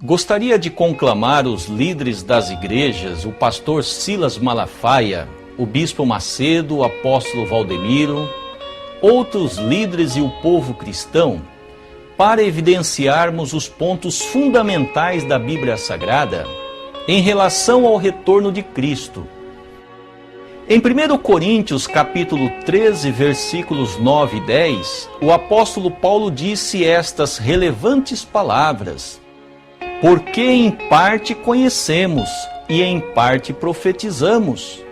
Gostaria de conclamar os líderes das igrejas, o pastor Silas Malafaia, o bispo Macedo, o apóstolo Valdemiro, outros líderes e o povo cristão, para evidenciarmos os pontos fundamentais da Bíblia Sagrada em relação ao retorno de Cristo. Em 1 Coríntios capítulo 13, versículos 9 e 10, o apóstolo Paulo disse estas relevantes palavras: porque em parte conhecemos e em parte profetizamos,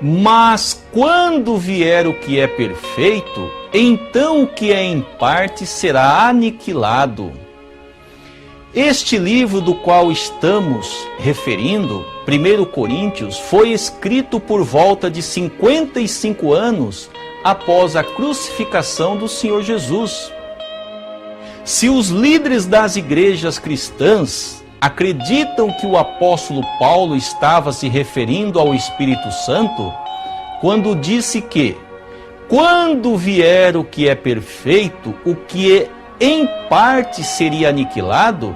mas quando vier o que é perfeito, então o que é em parte será aniquilado. Este livro do qual estamos referindo, 1 Coríntios, foi escrito por volta de 55 anos após a crucificação do Senhor Jesus. Se os líderes das igrejas cristãs acreditam que o apóstolo Paulo estava se referindo ao Espírito Santo, quando disse que, quando vier o que é perfeito, o que em parte seria aniquilado,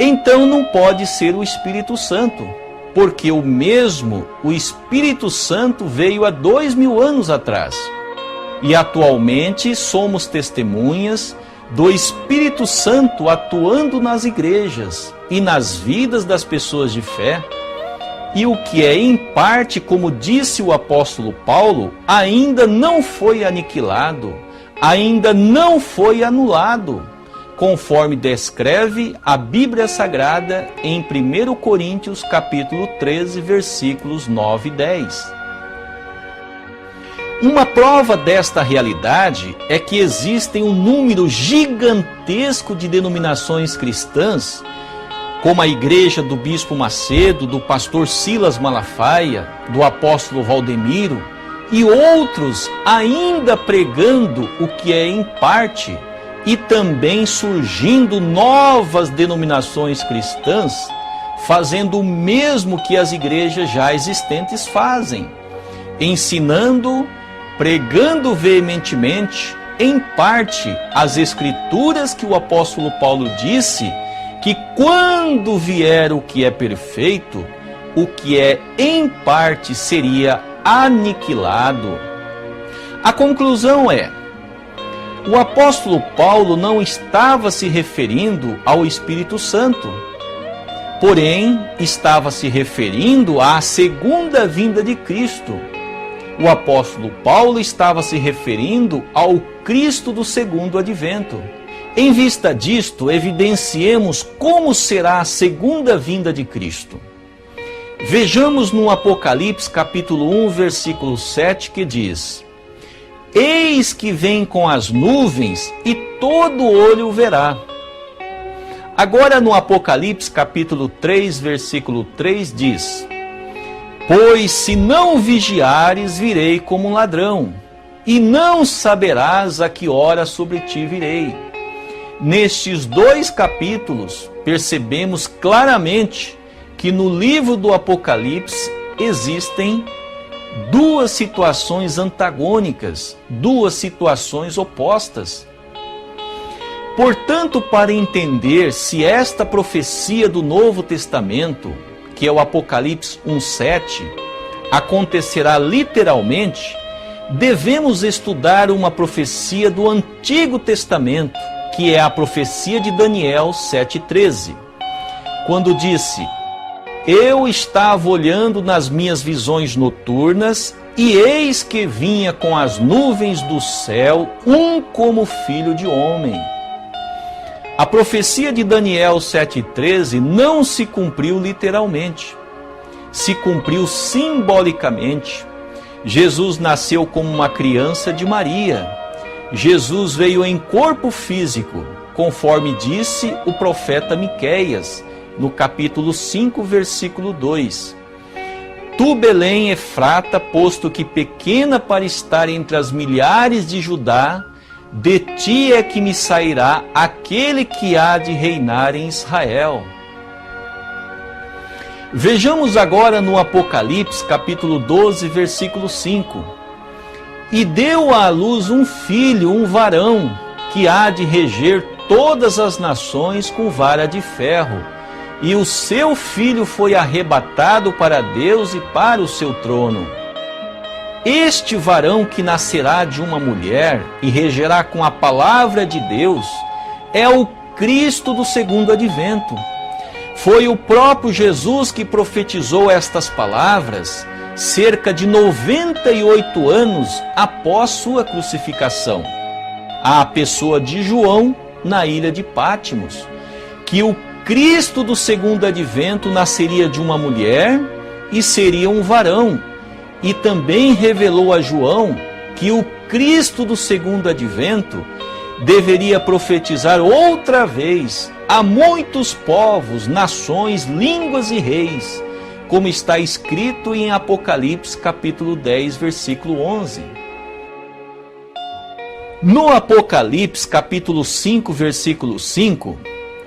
então não pode ser o Espírito Santo, porque o Espírito Santo veio há 2000 anos atrás. E atualmente somos testemunhas do Espírito Santo atuando nas igrejas e nas vidas das pessoas de fé. E o que é em parte, como disse o apóstolo Paulo, ainda não foi aniquilado, ainda não foi anulado, conforme descreve a Bíblia Sagrada em 1 Coríntios capítulo 13, versículos 9 e 10. Uma prova desta realidade é que existem um número gigantesco de denominações cristãs, como a igreja do bispo Macedo, do pastor Silas Malafaia, do apóstolo Valdemiro, e outros ainda pregando o que é em parte, e também surgindo novas denominações cristãs, fazendo o mesmo que as igrejas já existentes fazem, ensinando, pregando veementemente, em parte, as escrituras que o apóstolo Paulo disse, que quando vier o que é perfeito, o que é em parte seria aniquilado. A conclusão é: o apóstolo Paulo não estava se referindo ao Espírito Santo, porém estava se referindo à segunda vinda de Cristo. O apóstolo Paulo estava se referindo ao Cristo do segundo advento. Em vista disto, evidenciemos como será a segunda vinda de Cristo. Vejamos no Apocalipse capítulo 1, versículo 7, que diz: eis que vem com as nuvens e todo olho o verá. Agora no Apocalipse capítulo 3, versículo 3 diz: pois se não vigiares, virei como um ladrão, e não saberás a que hora sobre ti virei. Nestes dois capítulos, percebemos claramente que no livro do Apocalipse existem duas situações antagônicas, duas situações opostas. Portanto, para entender se esta profecia do Novo Testamento, que é o Apocalipse 1:7, acontecerá literalmente, devemos estudar uma profecia do Antigo Testamento, que é a profecia de Daniel 7:13, quando disse: eu estava olhando nas minhas visões noturnas, e eis que vinha com as nuvens do céu, um como filho de homem. A profecia de Daniel 7:13 não se cumpriu literalmente, se cumpriu simbolicamente. Jesus nasceu como uma criança de Maria. Jesus veio em corpo físico, conforme disse o profeta Miqueias, no capítulo 5, versículo 2. Tu, Belém, Efrata, posto que pequena para estar entre as milhares de Judá, de ti é que me sairá aquele que há de reinar em Israel. Vejamos agora no Apocalipse, capítulo 12, versículo 5. E deu à luz um filho, um varão, que há de reger todas as nações com vara de ferro, e o seu filho foi arrebatado para Deus e para o seu trono. Este varão que nascerá de uma mulher e regerá com a palavra de Deus é o Cristo do segundo advento. Foi o próprio Jesus que profetizou estas palavras cerca de 98 anos após sua crucificação, à pessoa de João na ilha de Pátimos, que o Cristo do segundo advento nasceria de uma mulher e seria um varão, e também revelou a João que o Cristo do segundo advento deveria profetizar outra vez a muitos povos, nações, línguas e reis, como está escrito em Apocalipse capítulo 10, versículo 11. No Apocalipse capítulo 5, versículo 5,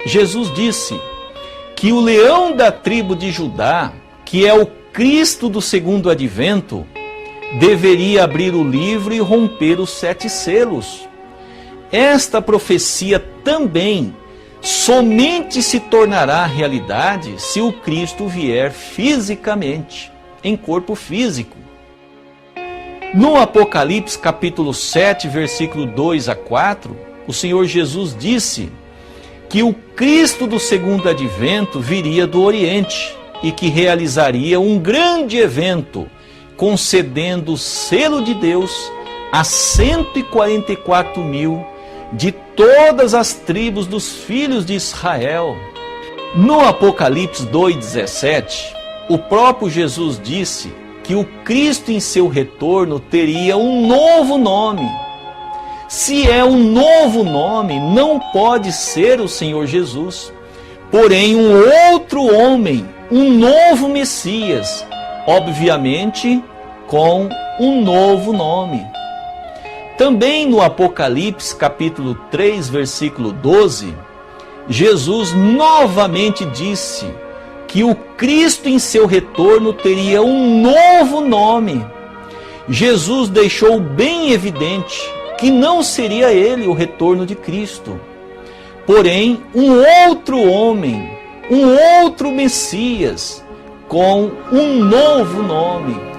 Jesus disse que o leão da tribo de Judá, que é o Cristo do segundo advento, deveria abrir o livro e romper os 7 selos. Esta profecia também somente se tornará realidade se o Cristo vier fisicamente, em corpo físico. No Apocalipse capítulo 7, versículo 2 a 4, o Senhor Jesus disse que o Cristo do segundo advento viria do Oriente e que realizaria um grande evento, concedendo o selo de Deus a 144 mil de todas as tribos dos filhos de Israel. No Apocalipse 2,17, o próprio Jesus disse que o Cristo em seu retorno teria um novo nome. Se é um novo nome, não pode ser o Senhor Jesus, porém um outro homem, um novo Messias, obviamente com um novo nome. Também no Apocalipse capítulo 3, versículo 12, Jesus novamente disse que o Cristo em seu retorno teria um novo nome. Jesus deixou bem evidente que não seria ele o retorno de Cristo, porém um outro homem, um outro Messias, com um novo nome.